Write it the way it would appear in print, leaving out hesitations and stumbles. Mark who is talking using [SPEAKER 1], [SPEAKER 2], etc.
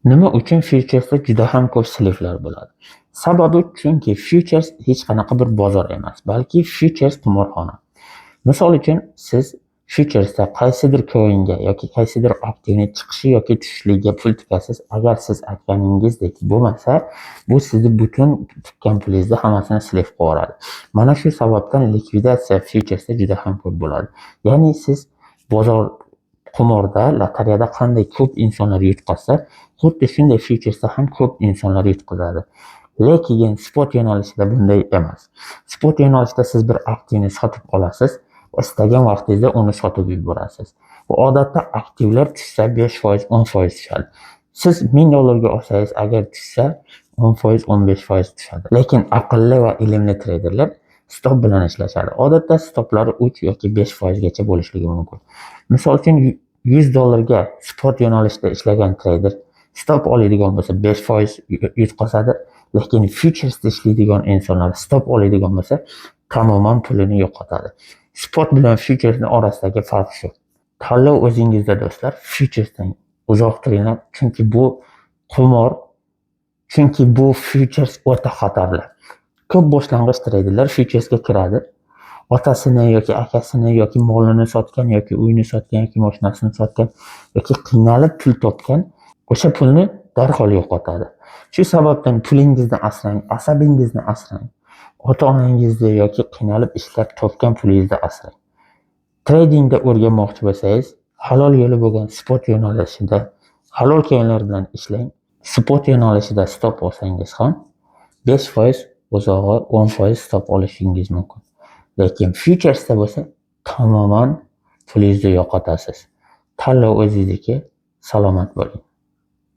[SPEAKER 1] Nima uchun futuresda juda ham ko'p slivlar bo'ladi? Sababi chunki futures hech qanaqa bir bozor emas, balki futures qimorxona. Misol uchun siz futuresda qaysidir coinga yoki qaysidir aktivni chiqishi yoki tushishligiga pul tikasiz. Agar siz aytganingizdek bo'lmasa, bu sizni butun tutgan pulingizni hammasini sliv qilib yuboradi. Mana shu sababdan likvidatsiya futuresda juda ham ko'p bo'ladi. Ya'ni siz bozor qimorda, lotereyada qanday ko'p insonlar yutqazsa, xuddi shunday futuresda ham ko'p insonlar yutqazadi. Lekin spot yo'nalishida bunday emas. Spot yo'nalishida siz bir aktivni sotib olasiz, istagan vaqtingizda uni sotib yuborasiz. Bu odatda aktivlar tushsa 5%, 10% tushadi. Siz $1000 olsangiz, agar tushsa 10%, 15% tushadi. Lekin aqlli va ilmli treyderlar stop bilan ishlashadi. Odatda stoplari 3 yoki 5% gacha bo'lishligi mumkin. Misol uchun $100 ga spot yo'nalishida ishlagan treyder stop oladigan bo'lsa 5% yutqazadi. Lekin futuresda ishlaydigan insonlar stop oladigan bo'lsa, tamoman pulini yo'qotadi. Spot bilan futuresning orasidagi farq shu. Tanlov o'zingizda do'stlar. Futuresdan uzoq turinglar, chunki bu qimor, chunki bu futures o'ta xatarli. Ko'p boshlang'ich treyderlar futuresga kiradi. Otasini yoki akasini yoki molini sotgan yoki uyini sotgan yoki mashinasini sotgan yoki qiynalib pul topgan, o'sha pulni darhol yo'qotadi. Shu sababdan pulingizni asrang, asabingizni asrang. Ota-onangizni yoki qiynalib ishlab topgan pulingizni asrang. Tradingda o'rganmoqchi bo'lsangiz, halol yo'li bo'lgan spot yo'nalishida halol coinlar bilan ishlang. Spot yo'nalishida stop olsangiz ham 5% o'zog'i 10% stop olishingiz mumkin. Lekin futuresda bo'lsa, tamoman pulingizni yo'qotasiz. Tanlov o'zingizniki. Salomat bo'ling.